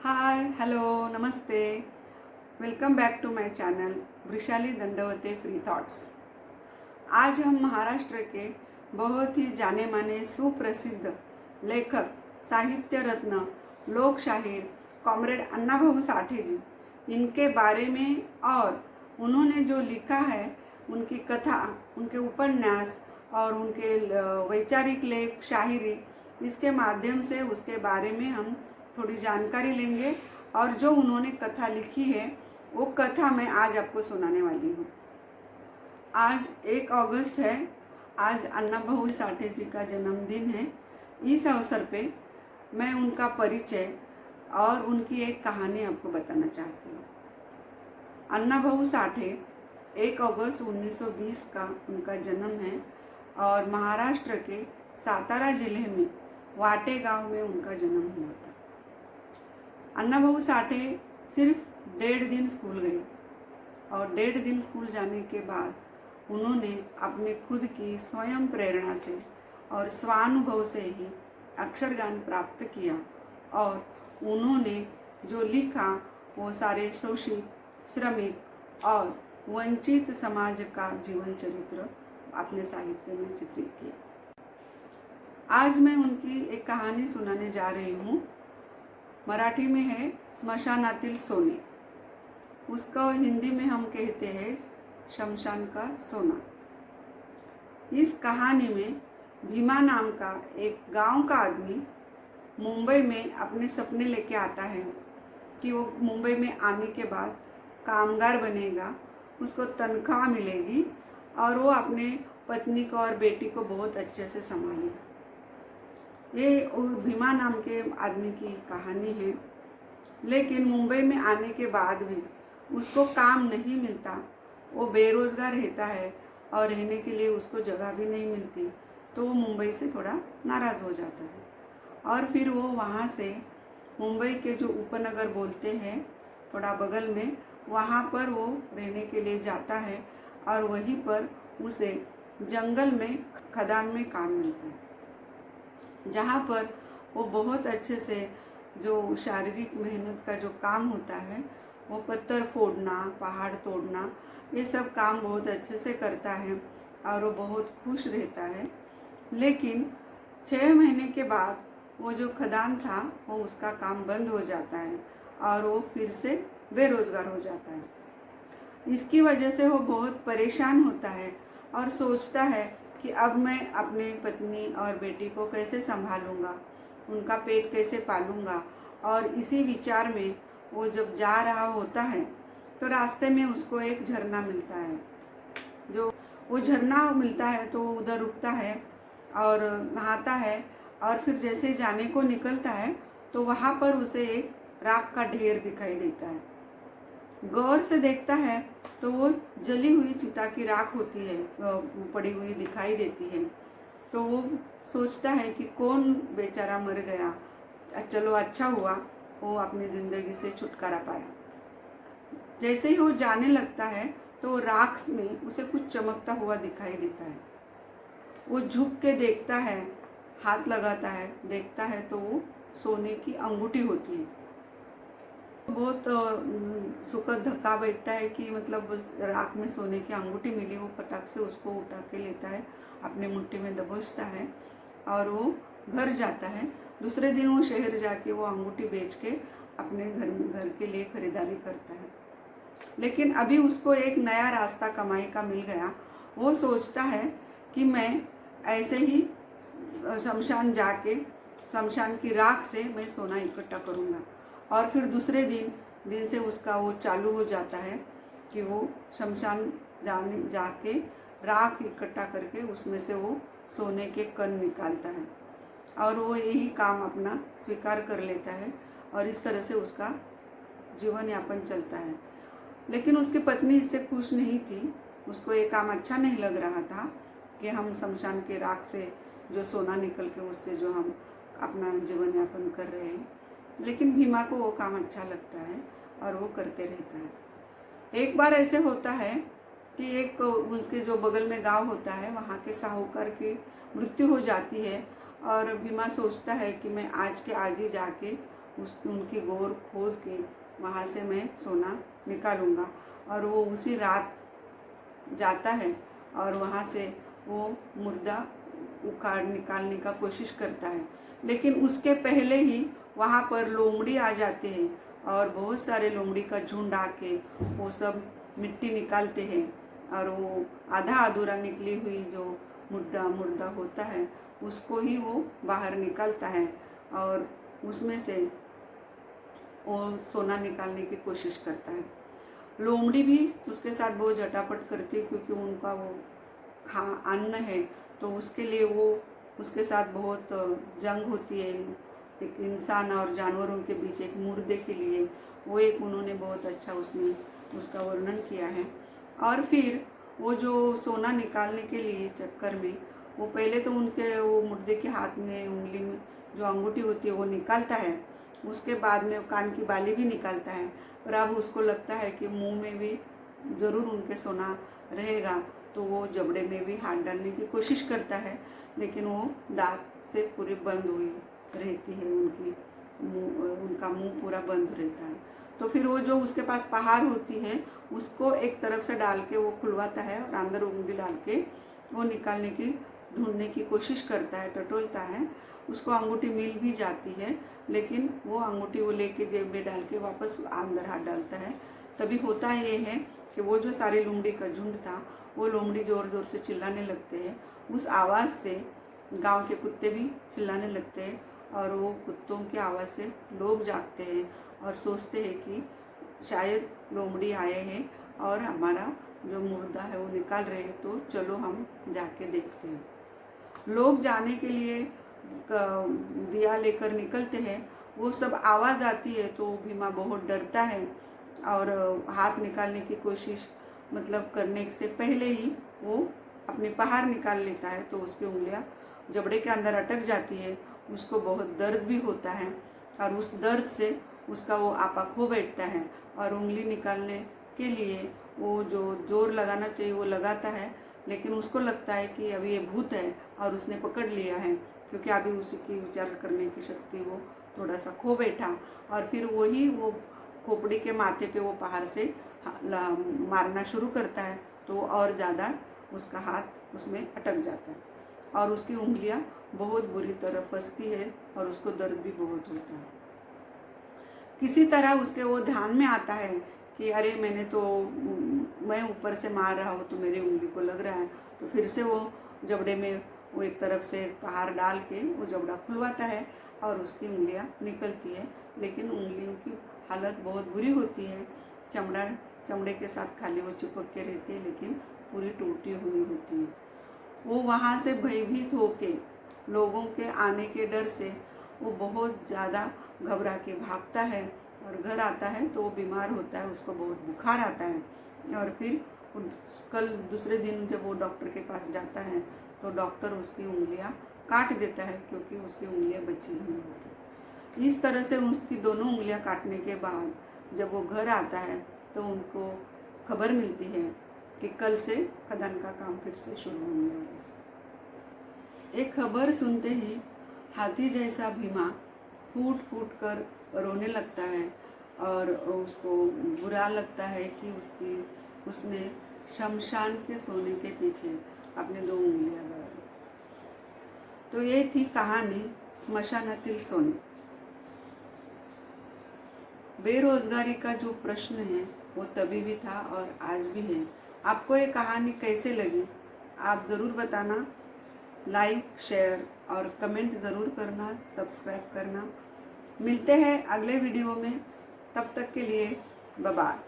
हाय hello नमस्ते। Welcome back to my channel Vrushali Dandavate free thoughts. आज हम महाराष्ट्र के बहुत ही जाने माने सुप्रसिद्ध लेखक, साहित्य रत्न, लोक शाहीर कॉमरेड अण्णाभाऊ साठे जी इनके बारे में और उन्होंने जो लिखा है, उनकी कथा, उनके उपन्यास और उनके वैचारिक लेख, शायरी, इसके माध्यम से उसके बारे में हम थोड़ी जानकारी लेंगे। और जो उन्होंने कथा लिखी है वो कथा मैं आज आपको सुनाने वाली हूँ। आज 1 अगस्त है। आज अण्णाभाऊ साठे जी का जन्मदिन है। इस अवसर पे मैं उनका परिचय और उनकी एक कहानी आपको बताना चाहती हूँ। अण्णाभाऊ साठे 1 अगस्त 1920 का उनका जन्म है और महाराष्ट्र के सातारा जिले में वाटे गांव में उनका जन्म हुआ था। अण्णाभाऊ साठे सिर्फ 1.5 दिन स्कूल गए और 1.5 दिन स्कूल जाने के बाद उन्होंने अपने खुद की स्वयं प्रेरणा से और स्वानुभव से ही अक्षर ज्ञान प्राप्त किया और उन्होंने जो लिखा वो सारे शोषित, श्रमिक और वंचित समाज का जीवन चरित्र अपने साहित्य में चित्रित किया। आज मैं उनकी एक कहानी सुनाने जा रही हूँ। मराठी में है स्मशानातील सोने, उसका हिंदी में हम कहते हैं शमशान का सोना। इस कहानी में भीमा नाम का एक गांव का आदमी मुंबई में अपने सपने लेके आता है कि वो मुंबई में आने के बाद कामगार बनेगा, उसको तनख्वाह मिलेगी और वो अपने पत्नी को और बेटी को बहुत अच्छे से संभालेगा। ये भीमा नाम के आदमी की कहानी है। लेकिन मुंबई में आने के बाद भी उसको काम नहीं मिलता, वो बेरोज़गार रहता है और रहने के लिए उसको जगह भी नहीं मिलती, तो वो मुंबई से थोड़ा नाराज़ हो जाता है और फिर वो वहाँ से मुंबई के जो उपनगर बोलते हैं थोड़ा बगल में, वहाँ पर वो रहने के लिए जाता है और वहीं पर उसे जंगल में खदान में काम मिलता है, जहाँ पर वो बहुत अच्छे से जो शारीरिक मेहनत का जो काम होता है, वो पत्थर फोड़ना, पहाड़ तोड़ना, ये सब काम बहुत अच्छे से करता है और वो बहुत खुश रहता है। लेकिन 6 महीने के बाद वो जो खदान था वो उसका काम बंद हो जाता है और वो फिर से बेरोज़गार हो जाता है। इसकी वजह से वो बहुत परेशान होता है और सोचता है कि अब मैं अपने पत्नी और बेटी को कैसे संभालूंगा, उनका पेट कैसे पालूंगा। और इसी विचार में वो जब जा रहा होता है तो रास्ते में उसको एक झरना मिलता है। जो वो झरना मिलता है तो वो उधर रुकता है और नहाता है और फिर जैसे जाने को निकलता है तो वहाँ पर उसे एक राख का ढेर दिखाई देता है। गौर से देखता है तो वो जली हुई चिता की राख होती है, पड़ी हुई दिखाई देती है। तो वो सोचता है कि कौन बेचारा मर गया, चलो अच्छा हुआ वो अपनी ज़िंदगी से छुटकारा पाया। जैसे ही वो जाने लगता है तो राख में उसे कुछ चमकता हुआ दिखाई देता है। वो झुक के देखता है, हाथ लगाता है, देखता है तो वो सोने की अंगूठी होती है। बहुत सुखद धक्का बैठता है कि मतलब राख में सोने की अंगूठी मिली। वो फटाक से उसको उठा के लेता है, अपने मुट्ठी में दबोचता है और वो घर जाता है। दूसरे दिन वो शहर जाके वो अंगूठी बेच के अपने घर के लिए खरीदारी करता है। लेकिन अभी उसको एक नया रास्ता कमाई का मिल गया। वो सोचता है कि मैं ऐसे ही शमशान जाके शमशान की राख से मैं सोना इकट्ठा करूँगा। और फिर दूसरे दिन से उसका वो चालू हो जाता है कि वो शमशान जाके राख इकट्ठा करके उसमें से वो सोने के कण निकालता है और वो यही काम अपना स्वीकार कर लेता है और इस तरह से उसका जीवन यापन चलता है। लेकिन उसकी पत्नी इससे खुश नहीं थी। उसको ये काम अच्छा नहीं लग रहा था कि हम शमशान के राख से जो सोना निकल के उससे जो हम अपना जीवन यापन कर रहे हैं। लेकिन भीमा को वो काम अच्छा लगता है और वो करते रहता है। एक बार ऐसे होता है कि एक उसके जो बगल में गांव होता है, वहाँ के साहूकार की मृत्यु हो जाती है और भीमा सोचता है कि मैं आज के आज ही जाके उनकी गोर खोद के वहाँ से मैं सोना निकालूँगा। और वो उसी रात जाता है और वहाँ से वो मुर्दा उखाड़ निकालने का कोशिश करता है। लेकिन उसके पहले ही वहाँ पर लोमड़ी आ जाते हैं और बहुत सारे लोमड़ी का झुंड आके वो सब मिट्टी निकालते हैं। और वो आधा अधूरा निकली हुई जो मुर्दा होता है उसको ही वो बाहर निकालता है और उसमें से वो सोना निकालने की कोशिश करता है। लोमड़ी भी उसके साथ बहुत झटापट करती है क्योंकि उनका वो अन्न है, तो उसके लिए वो उसके साथ बहुत जंग होती है। एक इंसान और जानवरों के बीच एक मुर्दे के लिए वो एक उन्होंने बहुत अच्छा उसमें उसका वर्णन किया है। और फिर वो जो सोना निकालने के लिए चक्कर में वो पहले तो उनके वो मुर्दे के हाथ में उंगली में जो अंगूठी होती है वो निकालता है, उसके बाद में कान की बाली भी निकालता है। पर अब उसको लगता है कि मुंह में भी ज़रूर उनके सोना रहेगा, तो वो जबड़े में भी हाथ डालने की कोशिश करता है, लेकिन वो दांत से पूरी बंद हुई रहती है, उनका मुंह पूरा बंद रहता है। तो फिर वो जो उसके पास पहाड़ होती है उसको एक तरफ से डाल के वो खुलवाता है और अंदर उंगली डाल के वो निकालने की ढूंढने की कोशिश करता है, टटोलता है। उसको अंगूठी मिल भी जाती है, लेकिन वो अंगूठी वो लेके जेब में डाल के वापस अंदर हाथ डालता है। तभी होता ये है कि वो जो सारे लोमड़ी का झुंड था वो लोमड़ी ज़ोर ज़ोर से चिल्लाने लगते हैं। उस आवाज़ से गांव के कुत्ते भी चिल्लाने लगते हैं और वो कुत्तों की आवाज़ से लोग जागते हैं और सोचते हैं कि शायद लोमड़ी आए हैं और हमारा जो मुर्दा है वो निकाल रहे हैं, तो चलो हम जाके देखते हैं। लोग जाने के लिए दिया लेकर निकलते हैं। वो सब आवाज़ आती है तो भीमा बहुत डरता है और हाथ निकालने की कोशिश मतलब करने से पहले ही वो अपनी पहाड़ निकाल लेता है, तो उसकी उंगलियां जबड़े के अंदर अटक जाती है। उसको बहुत दर्द भी होता है और उस दर्द से उसका वो आपा खो बैठता है और उंगली निकालने के लिए वो जो जोर लगाना चाहिए वो लगाता है, लेकिन उसको लगता है कि अभी ये भूत है और उसने पकड़ लिया है, क्योंकि अभी उसकी विचार करने की शक्ति वो थोड़ा सा खो बैठा। और फिर वही वो खोपड़ी के माथे पे वो पहाड़ से मारना शुरू करता है, तो और ज़्यादा उसका हाथ उसमें अटक जाता है और उसकी उंगलियां बहुत बुरी तरह फंसती है और उसको दर्द भी बहुत होता है। किसी तरह उसके वो ध्यान में आता है कि अरे मैं ऊपर से मार रहा हूँ तो मेरी उंगली को लग रहा है। तो फिर से वो जबड़े में वो एक तरफ से पहाड़ डाल के वो जबड़ा खुलवाता है और उसकी उंगलियां निकलती है, लेकिन उंगलियों की हालत बहुत बुरी होती है। चमड़े के साथ खाली वो चिपक के रहती है, लेकिन पूरी टूटी हुई होती है। वो वहाँ से भयभीत होके लोगों के आने के डर से वो बहुत ज़्यादा घबरा के भागता है और घर आता है तो वो बीमार होता है, उसको बहुत बुखार आता है। और फिर कल दूसरे दिन जब वो डॉक्टर के पास जाता है तो डॉक्टर उसकी उंगलियां काट देता है, क्योंकि उसकी उंगलियां बची ही नहीं होती। इस तरह से उसकी दोनों उंगलियां काटने के बाद जब वो घर आता है तो उनको खबर मिलती है कि कल से खदान का काम फिर से शुरू होने वाला है। एक खबर सुनते ही हाथी जैसा भीमा फूट फूट कर रोने लगता है और उसको बुरा लगता है कि उसने शमशान के सोने के पीछे अपने 2 उंगलियां लगाई। तो ये थी कहानी स्मशानातील सोने। बेरोजगारी का जो प्रश्न है वो तभी भी था और आज भी है। आपको ये कहानी कैसे लगी आप ज़रूर बताना। लाइक, शेयर और कमेंट ज़रूर करना, सब्सक्राइब करना। मिलते हैं अगले वीडियो में, तब तक के लिए बाय बाय।